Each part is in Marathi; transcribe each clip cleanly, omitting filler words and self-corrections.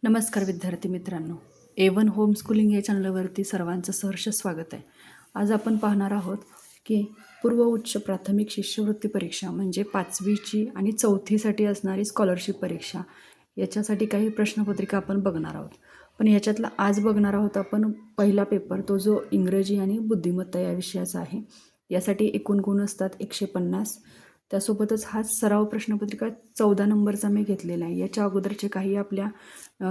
नमस्कार विद्यार्थी मित्रांनो, A1 होम स्कूलिंग या चॅनलवरती सर्वांचं सहर्ष स्वागत आहे. आज आपण पाहणार आहोत की पूर्व उच्च प्राथमिक शिष्यवृत्ती परीक्षा म्हणजे 5वीची आणि 4थीसाठी असणारी स्कॉलरशिप परीक्षा याच्यासाठी काही प्रश्नपत्रिका आपण बघणार आहोत. पण याच्यातला आज बघणार आहोत आपण पहिला पेपर, तो जो इंग्रजी आणि बुद्धिमत्ता या विषयाचा आहे. यासाठी एकूण गुण असतात 150. त्यासोबतच हा सराव प्रश्नपत्रिका 14 नंबरचा मी घेतलेला आहे. याच्या अगोदरचे काही आपल्या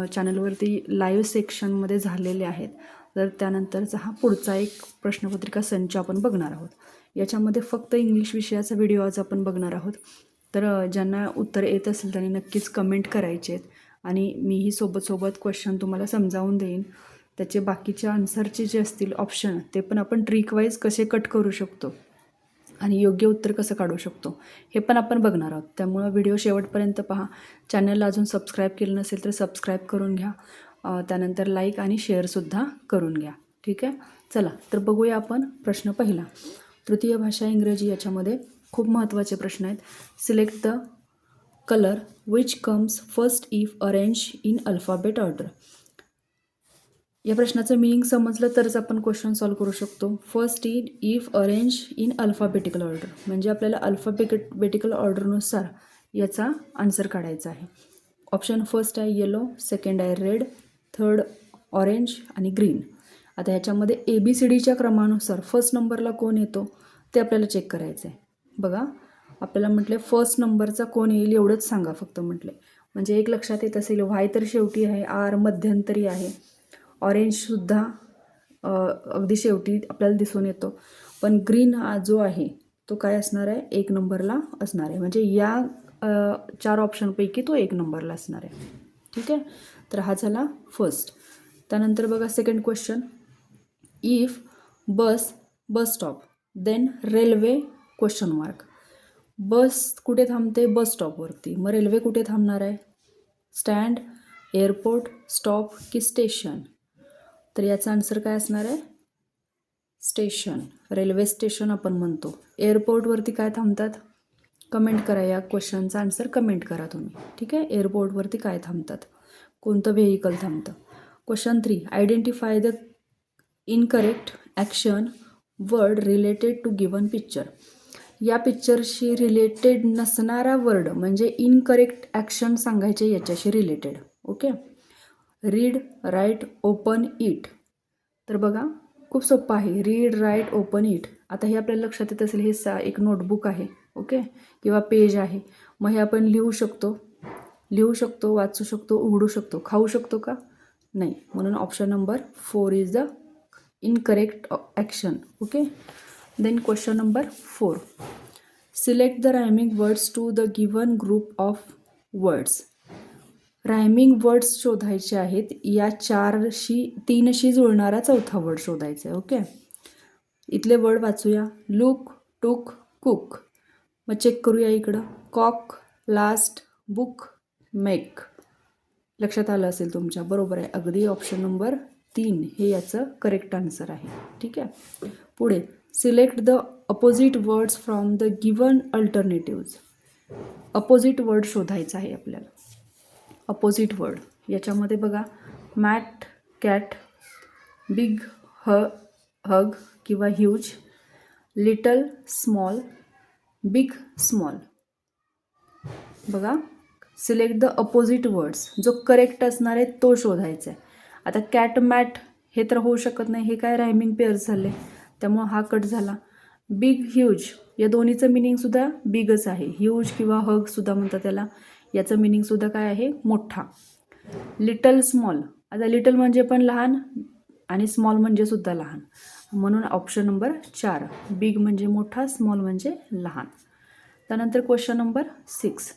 चॅनलवरती लाईव्ह सेक्शनमध्ये झालेले आहेत. तर त्यानंतरचा हा पुढचा एक प्रश्नपत्रिका संच आपण बघणार आहोत. याच्यामध्ये फक्त इंग्लिश विषयाचा व्हिडिओ आज आपण बघणार आहोत. तर ज्यांना उत्तर येत असेल त्यांनी नक्कीच कमेंट करायचे आहेत आणि मीही सोबत क्वेश्चन तुम्हाला समजावून देईन. त्याचे बाकीचे आन्सरचे जे असतील ऑप्शन ते पण आपण ट्रिकवाईज कसे कट करू शकतो आणि योग्य उत्तर कसं काढू शकतो हे पण आपण बघणार आहोत. त्यामुळं व्हिडिओ शेवटपर्यंत पहा. चॅनलला अजून सबस्क्राईब केलं नसेल तर सबस्क्राईब करून घ्या. त्यानंतर लाईक आणि शेअरसुद्धा करून घ्या. ठीक आहे, चला तर बघूया आपण प्रश्न पहिला. तृतीय भाषा इंग्रजी याच्यामध्ये खूप महत्त्वाचे प्रश्न आहेत. Select the colour which comes first if arrange in alphabet order. या प्रश्नाचं मिनिंग समजलं तरच आपण क्वेश्चन सॉल्व करू शकतो. First if arrange in alphabetical order म्हणजे आपल्याला अल्फाबेटिकल ऑर्डरनुसार याचा आन्सर काढायचा आहे. ऑप्शन फर्स्ट आहे येलो, सेकंड आहे रेड, थर्ड ऑरेंज आणि ग्रीन. आता ह्याच्यामध्ये ABCDच्या क्रमानुसार फर्स्ट नंबरला कोण येतो ते आपल्याला चेक करायचं आहे. बघा, आपल्याला म्हटले फर्स्ट नंबरचा कोण येईल एवढंच सांगा फक्त म्हटले. म्हणजे एक लक्षात येत असेल, वाय तर शेवटी आहे, आर मध्यंतरी आहे, ऑरेंजसुद्धा अगदी शेवटी आपल्याला दिसून येतो. पण ग्रीन हा जो आहे तो काय असणार आहे, 1 नंबरला असणार आहे. म्हणजे या 4 ऑप्शनपैकी तो 1 नंबरला असणार आहे. ठीक आहे, तर हा झाला फर्स्ट. त्यानंतर बघा second question. If bus stop then railway question mark. Bus कुठे थांबते, बस स्टॉपवरती. मग रेल्वे कुठे थांबणार आहे, स्टँड, एअरपोर्ट, स्टॉप की स्टेशन. तर याचा आन्सर काय असणार आहे, स्टेशन, रेल्वे स्टेशन आपण म्हणतो. एअरपोर्टवरती काय थांबतात, कमेंट करा, या क्वेश्चनचा आन्सर कमेंट करा तुम्ही. ठीक आहे, एअरपोर्टवरती काय थांबतात, कोणतं व्हेकल थांबतं. Question 3. Identify the incorrect action word related to given picture. या पिक्चरशी रिलेटेड नसणारा वर्ड म्हणजे इनकरेक्ट ॲक्शन सांगायचे याच्याशी related. Okay, read, write, open, eat. तर बघा खूप सोपं आहे, रीड, राईट, ओपन, इट. आता हे आपल्याला लक्षात येत असेल, हे एक नोटबुक आहे. ओके, किंवा पेज आहे. मग हे आपण लिहू शकतो, वाचू शकतो, उघडू शकतो, खाऊ शकतो का, नाही. म्हणून option number 4 is the incorrect action. Okay, then question number 4. Select the rhyming words to the given group of words. Rhyming words शोधायचे आहेत. या 3शी जुळणारा चौथा वर्ड शोधायचा आहे. ओके, इथले वर्ड वाचूया. Look, took, cook. मग चेक करूया इकडं. Cock, last, book, make. लक्षात आलं असेल तुमच्या, बरोबर आहे. अगदी ऑप्शन नंबर 3 हे याचं करेक्ट आन्सर आहे. ठीक आहे, पुढे select the opposite words from the given alternatives. Opposite word शोधायचा आहे आपल्याला. अपोजिट वर्ड याच्यामध्ये बघा, मॅट, कॅट, बिग, हग किंवा huge, little, small, big, small. बघा, सिलेक्ट द अपोजिट वर्ड्स, जो करेक्ट असणार आहे तो शोधायचा आहे. आता कॅट, मॅट हे तर होऊ शकत नाही, हे काय रायमिंग पेअर्स झाले, त्यामुळं हा कट झाला. बिग, ह्यूज या दोन्हीचं मिनिंगसुद्धा बिगच आहे. ह्यूज किंवा हगसुद्धा म्हणतात त्याला, याचं मिनिंगसुद्धा काय आहे, मोठा. Little, small. आता लिटल म्हणजे पण लहान आणि स्मॉल म्हणजे सुद्धा लहान, म्हणून ऑप्शन नंबर 4. बिग म्हणजे मोठा, स्मॉल म्हणजे लहान. त्यानंतर question number 6.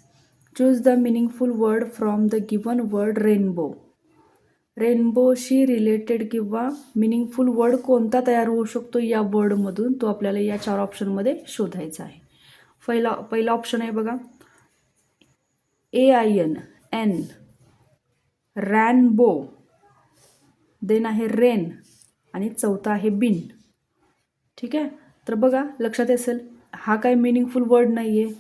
Choose the meaningful word from the given word rainbow. रेनबोशी रिलेटेड किंवा मिनिंगफुल वर्ड कोणता तयार होऊ शकतो या वर्डमधून, तो आपल्याला या 4 ऑप्शनमध्ये शोधायचा आहे. पहिला ऑप्शन आहे बघा, AIN, रॅनबो. देन आहे रेन आणि चौथा आहे बिन. ठीक आहे, तर बघा लक्षात असेल, हा काय मिनिंगफुल वर्ड नाही आहे.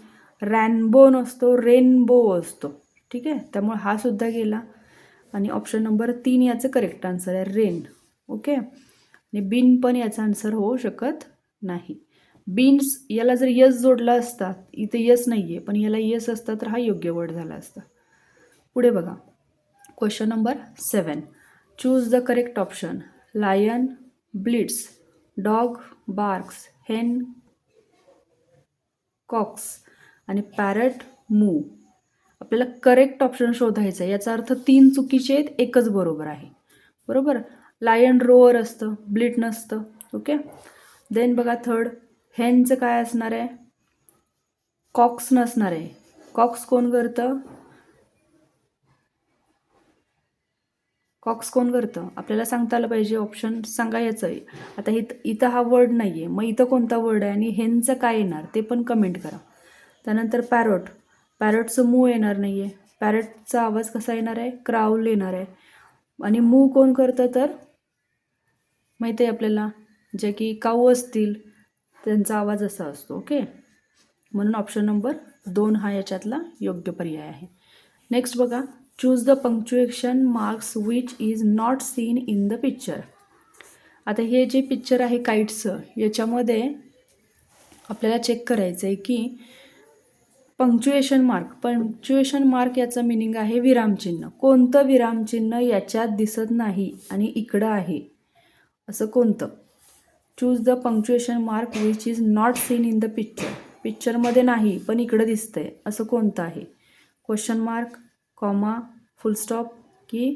रॅनबो नसतो, रेनबो असतो. ठीक आहे, त्यामुळे हा सुद्धा गेला. आणि ऑप्शन नंबर 3 याचं करेक्ट आन्सर आहे रेन. ओके. आणि बीन पण याचा आन्सर होऊ शकत नाही. बीन्स याला जर यस जोडला असता, इथे यस नाही आहे पण याला यस असता तर हा योग्य वर्ड झाला असता. पुढे बघा, question number 7. Choose the correct option. Lion blitz, dog barks, hen cocks आणि पॅरट मूव. आपल्याला करेक्ट ऑप्शन शोधायचं आहे. याचा अर्थ 3 चुकीचे आहेत, एकच बरोबर आहे. बरोबर. लायन रोअर असतं, ब्लिट नसतं. ओके. देन बघा थर्ड, हेनचं काय असणार आहे? कॉक्स नसणार आहे. कॉक्स कोण करतं? कॉक्स कोण करतं? आपल्याला सांगता आलं पाहिजे, ऑप्शन सांगा याचं आहे. आता इथं हा वर्ड नाही आहे, मग इथं कोणता वर्ड आहे आणि हेनचं काय येणार ते पण कमेंट करा. त्यानंतर पॅरट, पॅरटचं मूव येणार नाही आहे. पॅरटचा आवाज कसा येणार आहे? क्राऊल येणार आहे. आणि मूव कोण करतं तर माहिती आहे आपल्याला, जे की काऊ असतील त्यांचा आवाज असा असतो. ओके. म्हणून ऑप्शन नंबर 2 हा याच्यातला योग्य पर्याय आहे. नेक्स्ट बघा, choose the punctuation marks which is not seen in the picture. आता हे जे पिक्चर आहे काईट्सचं, याच्यामध्ये आपल्याला चेक करायचं आहे की पंक्च्युएशन मार्क याचं मिनिंग आहे विरामचिन्ह. कोणतं विरामचिन्ह याच्यात दिसत नाही आणि इकडं आहे असं कोणतं? Choose the punctuation mark which is not seen in the picture. पिक्चरमध्ये नाही पण इकडं दिसतंय असं कोणतं आहे? क्वेश्चन मार्क, कॉमा, फुल स्टॉप की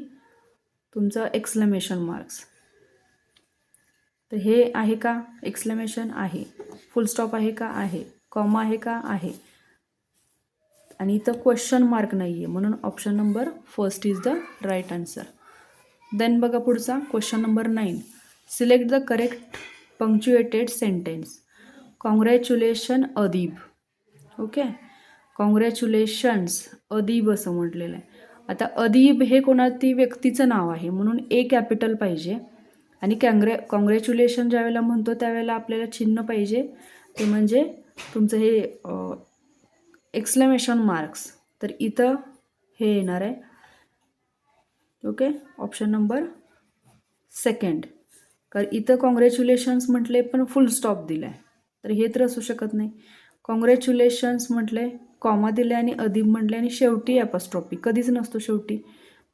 तुमचं एक्सक्लेमेशन मार्क्स. तर हे आहे का एक्सक्लेमेशन? आहे. फुल स्टॉप आहे का? आहे. कॉमा आहे का? आहे. आणि इथं क्वेश्चन मार्क नाही आहे, म्हणून option number first is the right answer. Then बघा पुढचा question number 9. Select the correct punctuated sentence. Congratulation Adeeb. Okay. Congratulations Adeeb असं म्हटलेलं आहे. आता अदीब हे कोणाती व्यक्तीचं नाव आहे म्हणून ए कॅपिटल पाहिजे. आणि कॉंग्रॅच्युलेशन ज्यावेळेला म्हणतो त्यावेळेला आपल्याला चिन्ह पाहिजे, ते म्हणजे तुमचं हे एक्सक्लेमेशन मार्क्स. तर इथं हे येणार आहे. ओके. Option number second. कारण इथं कॉंग्रॅच्युलेशन्स म्हटले पण फुल स्टॉप दिला आहे, तर हे तर असू शकत नाही. कॉंग्रॅच्युलेशन्स म्हटले, कॉमा दिले आणि अदीब म्हटले आणि शेवटी ॲपॉस्ट्रॉफी कधीच नसतो शेवटी,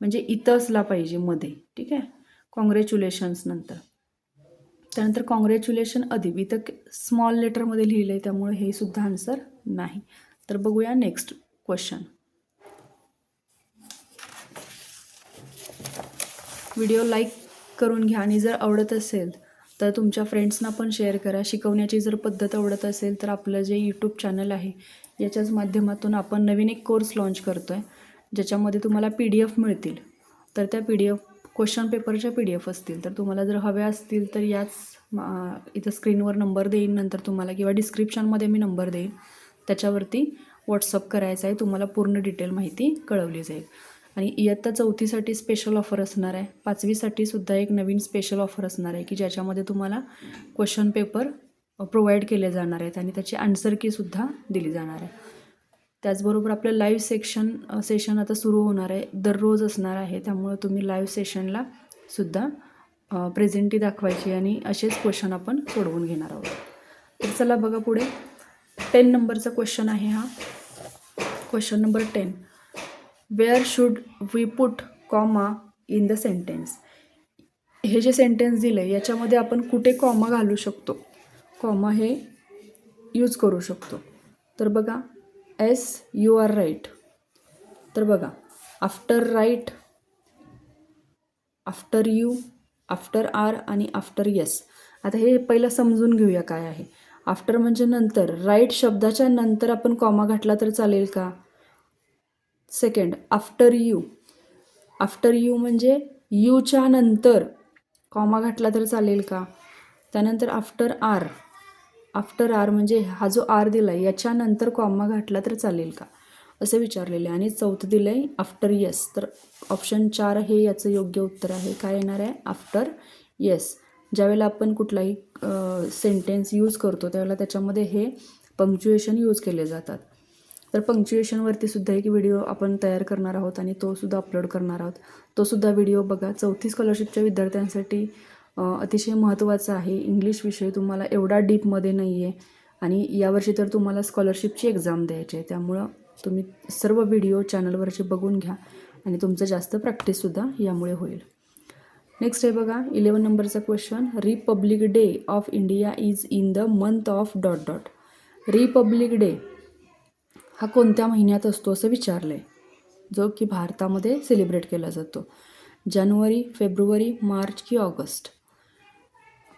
म्हणजे इथं असला पाहिजे मध्ये. ठीक आहे. कॉंग्रॅच्युलेशन्स नंतर. त्यानंतर कॉंग्रॅच्युलेशन अदीब इथं स्मॉल लेटरमध्ये लिहिलं आहे, त्यामुळे हे सुद्धा आन्सर नाही. तर बघूया नेक्स्ट क्वेश्चन. व्हिडिओ लाईक करून घ्या आणि जर आवडत असेल तर तुमच्या फ्रेंड्सना पण शेअर करा. शिकवण्याची जर पद्धत आवडत असेल तर आपलं जे यूट्यूब चॅनल आहे याच्याच माध्यमातून आपण नवीन एक कोर्स लॉन्च करतो आहे, ज्याच्यामध्ये तुम्हाला PDF मिळतील. तर त्या PDF क्वेश्चन पेपरच्या PDF असतील. तर तुम्हाला जर हव्या असतील तर याच इथं स्क्रीनवर नंबर देईन नंतर तुम्हाला, किंवा डिस्क्रिप्शनमध्ये मी नंबर देईन, त्याच्यावरती व्हॉट्सअप करायचा आहे. तुम्हाला पूर्ण डिटेल माहिती कळवली जाईल. आणि इयत्ता 4थीसाठी स्पेशल ऑफर असणार आहे. 5वीसाठी सुद्धा एक नवीन स्पेशल ऑफर असणार आहे की ज्याच्यामध्ये तुम्हाला क्वेश्चन पेपर प्रोव्हाइड केले जाणार आहेत आणि त्याची आन्सर कीसुद्धा दिली जाणार आहे. त्याचबरोबर आपलं लाईव्ह सेशन आता सुरू होणार आहे, दररोज असणार आहे. त्यामुळं तुम्ही लाईव्ह सेशनला सुद्धा प्रेझेंटी दाखवायची आणि असेच क्वेश्चन आपण सोडवून घेणार आहोत. तर चला बघा पुढे 10 नंबरचा क्वेश्चन आहे हा. Question number 10. Where should we put comma in the sentence. हे जे सेंटेन्स दिलं आहे याच्यामध्ये आपण कुठे कॉमा घालू शकतो, कॉमा हे यूज करू शकतो. तर बघा, एस यू आर राईट. तर बघा, after right, after you, after are आणि आफ्टर येस. आता हे पहिलं समजून घेऊया काय आहे. आफ्टर म्हणजे नंतर, राईट शब्दाच्या नंतर आपण कॉमा घातला तर चालेल का? Second, after you. After you म्हणजे यूच्या नंतर कॉमा घातला तर चालेल का? त्यानंतर आफ्टर आर. आफ्टर आर म्हणजे हा जो आर दिला आहे याच्यानंतर कॉमा घातला तर चालेल का, असं विचारलेलं आहे. आणि चौथं दिलं आहे आफ्टर येस. तर ऑप्शन 4 हे याचं योग्य उत्तर आहे. काय येणार आहे? After yes. ज्यावेळेला आपण कुठलाही सेंटेन्स यूज करतो त्यावेळेला त्याच्यामध्ये हे पंक्च्युएशन यूज केले जातात. तर पंक्च्युएशनवरती सुद्धा एक व्हिडिओ आपण तयार करणार आहोत आणि तो सुद्धा अपलोड करणार आहोत. तो सुद्धा व्हिडिओ बघा. 4थी स्कॉलरशिपच्या विद्यार्थ्यांसाठी अतिशय महत्त्वाचा आहे. इंग्लिश विषय तुम्हाला एवढा डीपमध्ये नाही आहे आणि यावर्षी तर तुम्हाला स्कॉलरशिपची एक्झाम द्यायची आहे. त्यामुळं तुम्ही सर्व व्हिडिओ चॅनलवरचे बघून घ्या आणि तुमचं जास्त प्रॅक्टिससुद्धा यामुळे होईल. नेक्स्ट आहे बघा 11 नंबरचा question. Republic day of India is in the month of dot dot. Republic day हा कोणत्या महिन्यात असतो असं विचारलं आहे, जो की भारतामध्ये सेलिब्रेट केला जातो. जानेवारी, फेब्रुवारी, मार्च की ऑगस्ट.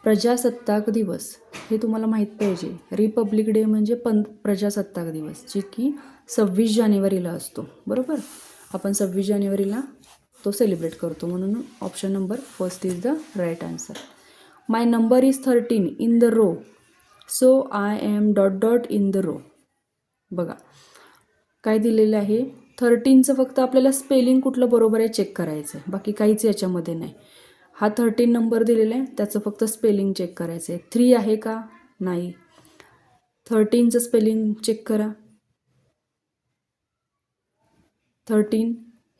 प्रजासत्ताक दिवस हे तुम्हाला माहीत पाहिजे. रिपब्लिक डे म्हणजे प्रजासत्ताक दिवस, जे की 26 जानेवारीला असतो. बरोबर, आपण 26 जानेवारीला तो सेलिब्रेट करतो. म्हणून option number first is the right answer. My number is 13 in the row, so I am dot dot in the row. बघा काय दिलेलं आहे. 13चं फक्त आपल्याला स्पेलिंग कुठलं बरोबर आहे चेक करायचं आहे, बाकी काहीच याच्यामध्ये नाही. हा 13 नंबर दिलेला आहे, त्याचं फक्त स्पेलिंग चेक करायचं आहे. 3 आहे का, नाही. 13चं स्पेलिंग चेक करा. 13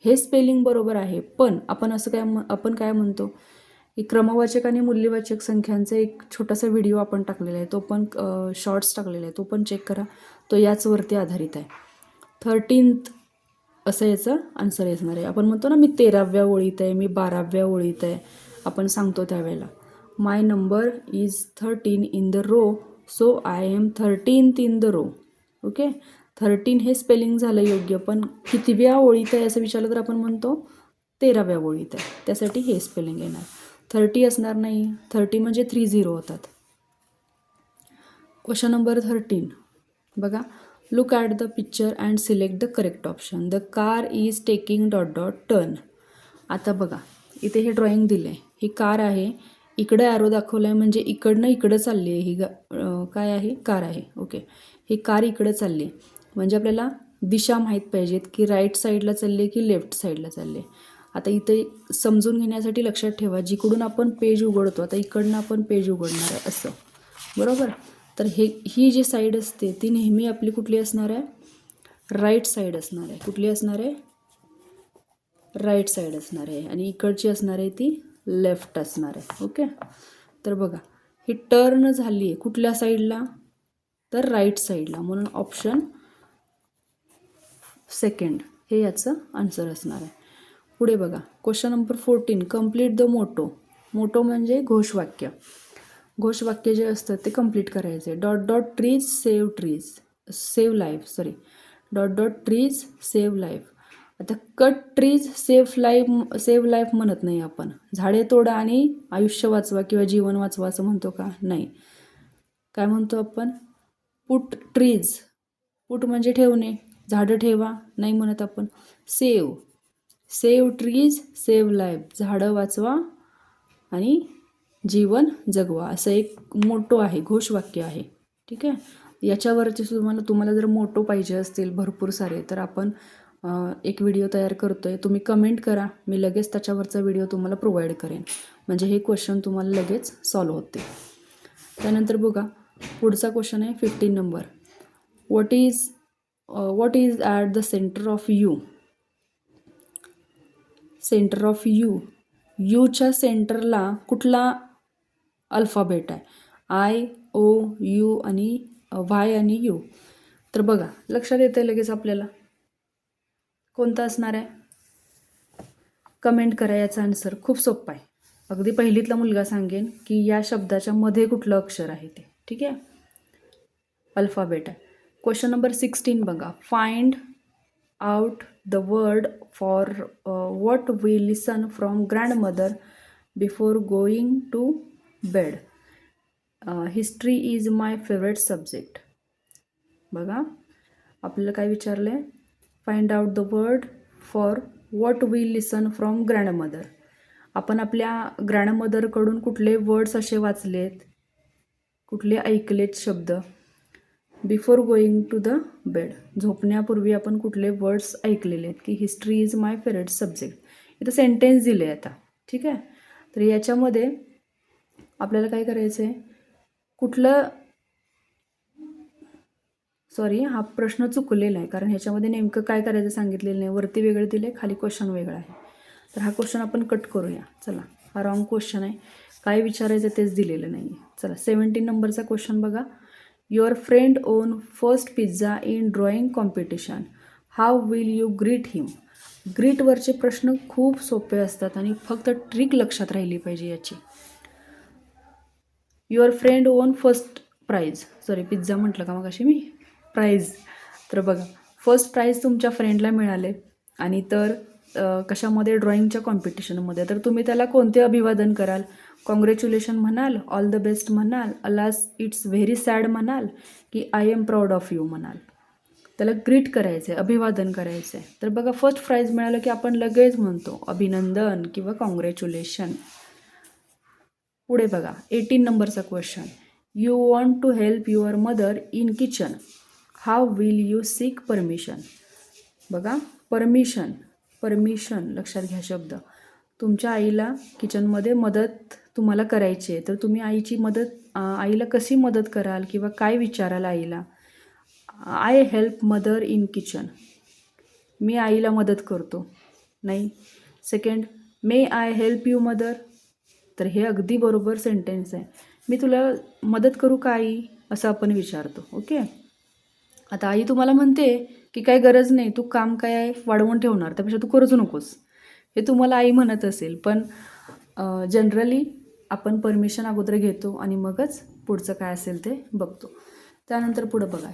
हे स्पेलिंग बरोबर आहे, पण आपण काय म्हणतो की क्रमवाचक आणि मूल्यवाचक संख्यांचा एक छोटासा व्हिडिओ आपण टाकलेला आहे, तो पण शॉर्ट्स टाकलेला आहे, तो पण चेक करा. तो याचवरती आधारित आहे. 13th असं याचं आन्सर असणार आहे. आपण म्हणतो ना मी 13व्या ओळीत आहे, मी 12व्या ओळीत आहे, आपण सांगतो त्यावेळेला. My number is 13 in the row, so I am 13th in the row. Okay, 13 हे स्पेलिंग झालं योग्य, पण कितव्या ओळीत आहे असं विचारलं तर आपण म्हणतो 13व्या ओळीत आहे, त्यासाठी हे स्पेलिंग येणार. 30 असणार नाही, 30 म्हणजे 30 होतात. क्वेश्चन नंबर 13 बघा. Look at the picture and select the correct option. The car is taking dot dot turn. आता बघा इथे हे ड्रॉइंग दिलं आहे, ही कार आहे, इकडं ॲरो दाखवलं आहे म्हणजे इकडनं इकडं चालली आहे. ही काय आहे, कार आहे. ओके, ही कार इकडं चालली आहे म्हणजे आपल्याला दिशा माहीत पाहिजेत की राईट साईडला चालली आहे की लेफ्ट साईडला चालली आहे. आता इथे समजून घेण्यासाठी लक्षात ठेवा, जिकडून आपण पेज उघडतो, आता इकडनं आपण पेज उघडणार आहे असं, बरोबर. तर ही जी साईड असते ती नेहमी आपली कुठली असणार आहे, राईट साईड असणार आहे. कुठली असणार आहे, राईट साईड असणार आहे. आणि इकडची असणार आहे ती लेफ्ट असणार आहे. ओके, तर बघा ही टर्न झाली आहे कुठल्या साईडला, तर राईट साईडला, म्हणून ऑप्शन सेकंड हे याचं आन्सर असणार आहे. पुढे बघा question number 14. Complete the motto. Motto म्हणजे घोषवाक्य. घोषवाक्य जे असतं ते कंप्लीट करायचे. Dot dot trees save life dot dot trees save life. आता कट ट्रीज सेव्ह लाईफ म्हणत नाही आपण. झाडे तोडा आणि आयुष्य वाचवा किंवा जीवन वाचवा असं म्हणतो का, नाही. काय म्हणतो आपण, पुट ट्रीज. पुट म्हणजे ठेवणे, झाडं ठेवा नाही म्हणत आपण. सेव्ह ट्रीज सेव्ह लाईफ, झाडं वाचवा आणि जीवन जगवा, असं एक मोटो आहे, घोषवाक्य आहे. ठीक आहे, याच्यावरती तुम्हाला जर मोटो पाहिजे असतील भरपूर सारे, तर आपण एक व्हिडिओ तयार करतो आहे. तुम्ही कमेंट करा, मी लगेच त्याच्यावरचा व्हिडिओ तुम्हाला प्रोव्हाइड करेन, म्हणजे हे क्वेश्चन तुम्हाला लगेच सॉल्व होते. त्यानंतर बघा पुढचा क्वेश्चन आहे 15 नंबर. What is at the centre of U. Centre of यूच्या सेंटरला कुठला अल्फाबेट आहे, आय, ओ, यू आणि वाय आणि यू. तर बघा लक्षात येतं लगेच आपल्याला कोणता असणार आहे. कमेंट करा, याचा आन्सर खूप सोपा आहे. अगदी पहिलीतला मुलगा सांगेन की या शब्दाच्या मध्ये कुठलं अक्षर आहे ते. ठीक आहे, अल्फाबेट आहे. क्वेश्चन नंबर 16 बघा. Find out the word for what we listen from grandmother before going to bed. History is my favourite subject. बघा आपल्याला काय विचारलं आहे, find out the word for what we listen from grandmother. आपण आपल्या ग्रँडमदरकडून कुठले वर्ड्स असे वाचलेत, कुठले ऐकलेत शब्द. Before going to the bed, झोपण्यापूर्वी आपण कुठले वर्ड्स ऐकलेले आहेत, की history is my favourite subject. इथं सेंटेन्स दिले आहे आता. ठीक आहे, तर याच्यामध्ये आपल्याला काय करायचं आहे, कुठलं सॉरी, हा प्रश्न चुकलेला आहे, कारण ह्याच्यामध्ये नेमकं काय करायचं सांगितलेलं नाही. वरती वेगळं दिलं आहे, खाली क्वेश्चन वेगळा आहे. तर हा क्वेश्चन आपण कट करूया. चला, हा रॉंग क्वेश्चन आहे. काय विचारायचं तेच दिलेलं नाही आहे. चला, 17 नंबरचा क्वेश्चन बघा. Your friend won first prize in drawing competition. How will you greet him. ग्रीटवरचे प्रश्न खूप सोपे असतात आणि फक्त ट्रिक लक्षात राहिली पाहिजे याची. Your friend won first prize, sorry pizza म्हटलं का मग अशी मी, प्राईज. तर बघा, फर्स्ट प्राईज तुमच्या फ्रेंडला मिळाले आणि तर कशामध्ये, ड्रॉइंगच्या कॉम्पिटिशनमध्ये. तर तुम्ही त्याला कोणते अभिवादन कराल? कॉंग्रॅच्युलेशन म्हणाल, ऑल द बेस्ट म्हणाल, अलास इट्स व्हेरी सॅड म्हणाल, की I am proud of you म्हणाल? त्याला ग्रीट करायचं आहे, अभिवादन करायचं आहे. तर बघा, फर्स्ट प्राईज मिळालं की आपण लगेच म्हणतो अभिनंदन किंवा कॉंग्रॅच्युलेशन. पुढे बघा, 18 नंबरचा क्वेश्चन. You want to help your mother in kitchen. How will you seek permission. बघा, परमिशन लक्षात घ्या शब्द. तुमच्या आईला किचनमध्ये मदत तुम्हाला करायची आहे, तर तुम्ही आईला कशी मदत कराल किंवा काय विचाराल आईला? I help mother in kitchen. मी आईला मदत करतो, नाही. Second, may I help you mother. तर हे अगदी बरोबर सेंटेन्स आहे. मी तुला मदत करू का आई, असं आपण विचारतो. ओके. आता आई तुम्हाला म्हणते की काय गरज नाही, तू काम काय आहे वाढवून ठेवणार, त्यापेक्षा तू करूच नकोस, हे तुम्हाला आई म्हणत असेल. पण जनरली आपण परमिशन अगोदर घेतो आणि मगच पुढचं काय असेल ते बघतो. त्यानंतर पुढं बघा,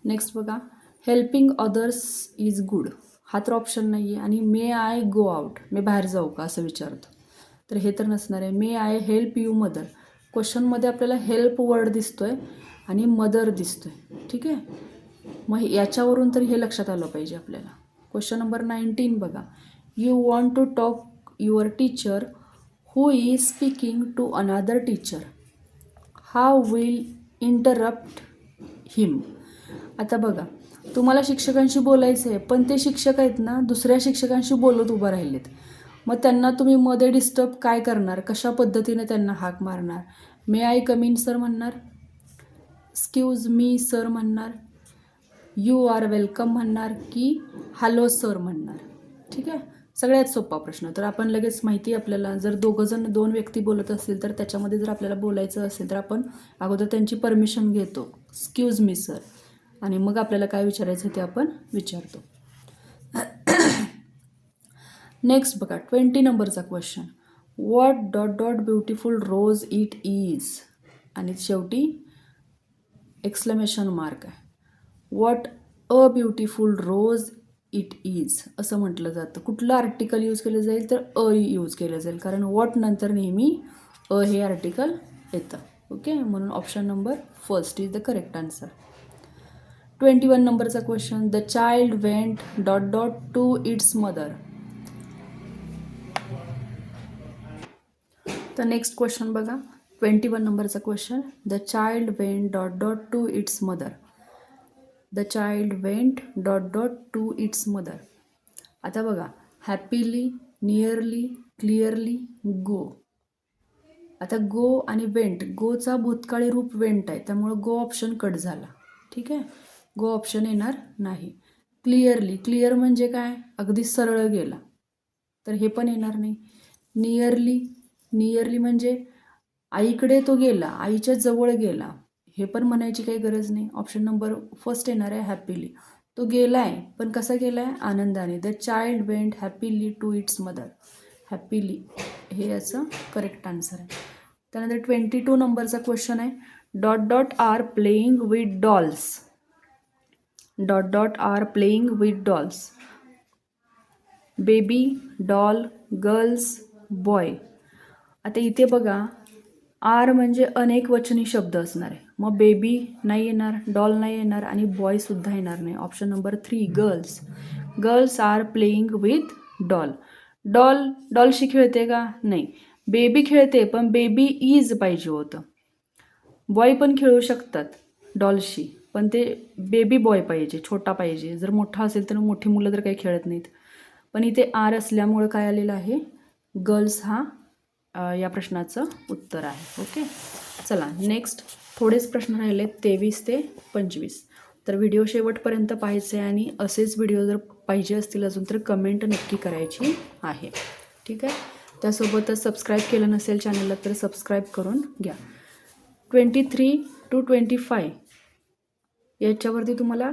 नेक्स्ट बघा, हेल्पिंग अदर्स इज गुड. हा तर ऑप्शन नाही आहे. आणि मे आय गो आउट, मी बाहेर जाऊ का असं विचारतो, तर हे तर नसणार आहे. मे आय हेल्प यू मदर. क्वेश्चनमध्ये आपल्याला हेल्प वर्ड दिसतो आहे आणि मदर दिसतो आहे, ठीक आहे. मग याच्यावरून तर हे लक्षात आलं पाहिजे आपल्याला. क्वेश्चन नंबर 19 बघा. You want to talk your teacher who is speaking to another teacher. How will interrupt him. आता बघा, तुम्हाला शिक्षकांशी बोलायचं आहे, पण ते शिक्षक आहेत ना दुसऱ्या शिक्षकांशी बोलत उभं राहिलेत. मग त्यांना तुम्ही मध्ये डिस्टर्ब काय करणार, कशा पद्धतीने त्यांना हाक मारणार? मे आय कम इन सर म्हणणार, एक्सक्यूज मी सर म्हणणार, यू आर वेलकम म्हणणार, की हॅलो सर म्हणणार? ठीक आहे, सगळ्यात सोपा प्रश्न. तर आपण लगेच माहिती आपल्याला, जर दोन व्यक्ती बोलत असतील तर त्याच्यामध्ये जर आपल्याला बोलायचं असेल तर आपण अगोदर त्यांची परमिशन घेतो, एक्सक्यूज मी सर, आणि मग आपल्याला काय विचारायचं ते आपण विचारतो. नेक्स्ट बघा, 20 नंबरचा क्वेश्चन. What dot dot beautiful rose it is. आणि शेवटी एक्सक्लेमेशन मार्क आहे. What a beautiful rose it is असं म्हटलं जातं. कुठलं आर्टिकल यूज केलं जाईल, तर अ यूज केलं जाईल, कारण व्हॉट नंतर नेहमी अ हे आर्टिकल येतं. ओके, म्हणून option number first is the correct answer. 21 नंबरचा question. The child went dot dot to its mother. तर नेक्स्ट क्वेश्चन बघा, 21 नंबरचा question. The child went dot dot to its mother. The child went dot dot to its mother. आता बघा, हॅपीली, नियरली, क्लिअरली, गो. आता गो आणि वेंट, गोचा भूतकाळी रूप वेंट आहे, त्यामुळं गो ऑप्शन कट झाला. ठीक आहे, गो ऑप्शन येणार नाही. क्लिअरली, क्लिअर म्हणजे काय, अगदी सरळ गेला, तर हे पण येणार नाही. नियरली, नियरली म्हणजे आईकडे तो गेला, आईच्या जवळ गेला, हे पण म्हणायची काही गरज नाही. ऑप्शन नंबर फर्स्ट येणार आहे हॅपीली. तो गेला आहे, पण कसा गेला आहे, आनंदाने. The child went happily to its mother. Happily हे याचं करेक्ट आन्सर आहे. त्यानंतर 22 नंबरचा क्वेश्चन आहे. Dot dot are playing with dolls. Dot dot are playing with dolls. Baby, doll, girls, boy. आता इथे बघा, आर म्हणजे अनेक वचनी शब्द असणार आहे, मग बेबी नाही येणार, डॉल नाही येणार आणि बॉयसुद्धा येणार नाही. Option number 3 girls. Girls are playing with doll. डॉलशी खेळते का, नाही. बेबी खेळते, पण बेबी इज पाहिजे होतं. बॉय पण खेळू शकतात डॉलशी, पण ते बेबी बॉय पाहिजे, छोटा पाहिजे. जर मोठा असेल तर मोठी मुलं तर काही खेळत नाहीत. पण इथे आर असल्यामुळं काय आलेलं आहे, गर्ल्स हा या प्रश्नाचं उत्तर आहे. ओके, चला नेक्स्ट थोडेच प्रश्न राहिले 23 ते 25. तर व्हिडिओ शेवटपर्यंत पाहायचे आहे आणि असेच व्हिडिओ जर पाहिजे असतील अजून तर कमेंट नक्की करायची आहे. ठीक आहे. त्यासोबतच सबस्क्राईब केलं नसेल चॅनलला तर सबस्क्राईब करून घ्या. 23 to 25 याच्यावरती तुम्हाला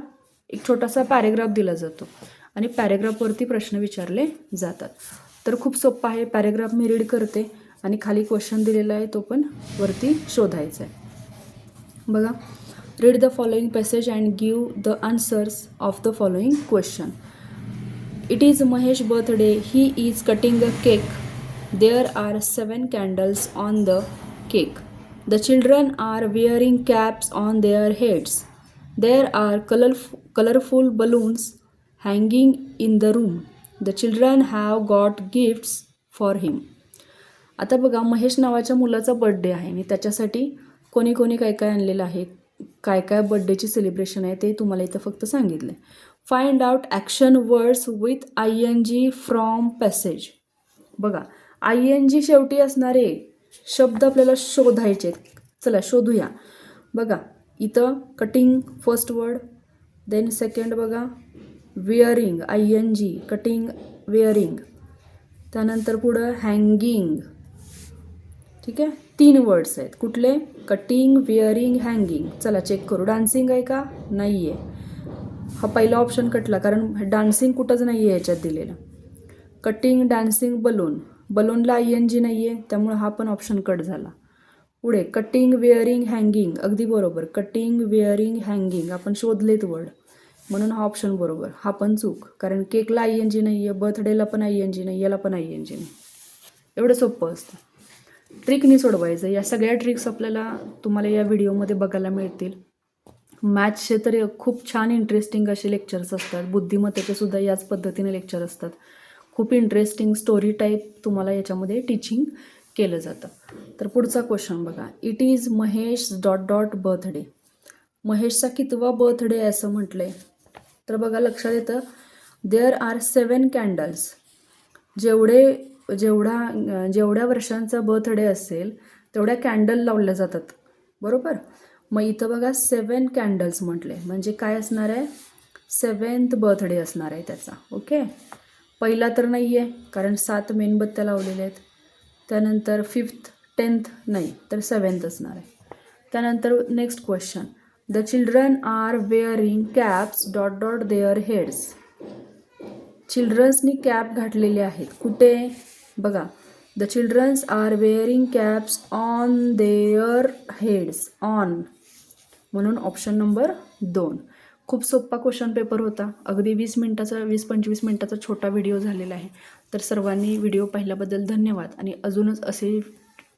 एक छोटासा पॅरेग्राफ दिला जातो आणि पॅरेग्राफवरती प्रश्न विचारले जातात. तर खूप सोपं आहे. पॅरेग्राफ मी रीड करते आणि खाली क्वेश्चन दिलेला आहे तो पण वरती शोधायचा आहे. बघा, read the following passage and give the answers of the following question. It is Mahesh birthday. He is cutting a cake. There are 7 candles on the cake. The children are wearing caps on their heads. There are colorful balloons hanging in the room. The children have got gifts for him. आता बघा, महेश नावाच्या मुलाचा बर्थडे आहे आणि त्याच्यासाठी कोणी कोणी काय काय आणलेलं आहे, काय काय बर्थडेची सेलिब्रेशन आहे ते तुम्हाला इथं फक्त सांगितलं. Find out action words with ING from passage. बघा, ING शेवटी असणारे शब्द आपल्याला शोधायचे आहेत. चला शोधूया. बघा, इथं cutting first word, then second बघा विअरिंग ING कटिंग विअरिंग, त्यानंतर पुढं हँगिंग. ठीक आहे, 3 वर्ड्स आहेत. कुठले? Cutting, wearing, hanging. चला चेक करू. डान्सिंग आहे का? नाही आहे. हा पहिला ऑप्शन कटला कारण डान्सिंग कुठंच नाही आहे याच्यात दिलेलं. Cutting, dancing, balloon. बलूनला ING नाही आहे त्यामुळे हा पण ऑप्शन कट झाला. पुढे कटिंग, विअरिंग, हँगिंग. अगदी बरोबर. कटिंग, विअरिंग, हँगिंग आपण शोधलेत वर्ड म्हणून हा ऑप्शन बरोबर. हा पण चूक कारण केकला ING नाही आहे, बर्थडेला पण ING नाही, याला पण ING नाही. एवढं सोपं असतं. ट्रिकनी सोडवायचं. या सगळ्या ट्रिक्स आपल्याला तुम्हाला या व्हिडिओमध्ये बघायला मिळतील. मॅथ्सचे तर खूप छान इंटरेस्टिंग असे लेक्चर्स असतात. बुद्धिमत्तेचे सुद्धा याच पद्धतीने लेक्चर असतात. खूप इंटरेस्टिंग स्टोरी टाईप तुम्हाला याच्यामध्ये टीचिंग केलं जातं. तर पुढचा क्वेश्चन बघा. It is Mahesh dot dot birthday. महेशचा कितवा बर्थडे आहे असं म्हटलं आहे. तर बघा लक्षात येतं देअर आर 7 candles. जेवढ्या वर्षांचा बर्थडे असेल तेवढ्या कॅन्डल लावल्या जातात. बरोबर. मग इथं बघा 7 candles म्हटले म्हणजे काय असणार आहे? 7th बर्थडे असणार आहे त्याचा. ओके. पहिला तर नाही आहे कारण 7 मेणबत्त्या लावलेल्या आहेत. त्यानंतर 5th 10th नाही तर 7th असणार आहे. त्यानंतर next question. The children are wearing caps dot dot their heads. चिल्ड्रन्सनी कॅप घातलेले आहेत. कुठे? बघा, the childrens are wearing caps on their heads. On म्हणून ऑप्शन नंबर 2. खूप सोपा क्वेश्चन पेपर होता. अगदी 20-25 मिनटाचा छोटा व्हिडिओ झालेला आहे. तर सर्वांनी व्हिडिओ पाहिल्याबद्दल धन्यवाद. आणि अजूनच असे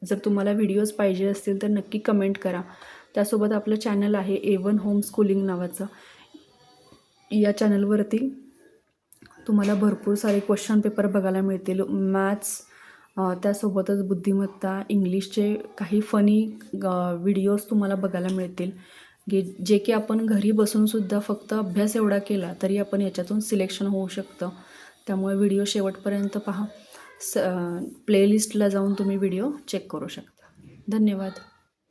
जर तुम्हाला व्हिडिओज पाहिजे असतील तर नक्की कमेंट करा. त्यासोबत आपलं चॅनल आहे A1 होम स्कूलिंग नावाचं. या चॅनलवरती तुम्हाला भरपूर सारे क्वेश्चन पेपर बघायला मिळतील. मॅथ्स, त्यासोबतच बुद्धिमत्ता, इंग्लिशचे काही फनी व्हिडिओज तुम्हाला बघायला मिळतील जे की आपण घरी बसूनसुद्धा फक्त अभ्यास एवढा केला तरी आपण याच्यातून सिलेक्शन होऊ शकतं. त्यामुळे व्हिडिओ शेवटपर्यंत पहा. प्लेलिस्टला जाऊन तुम्ही व्हिडिओ चेक करू शकता. धन्यवाद.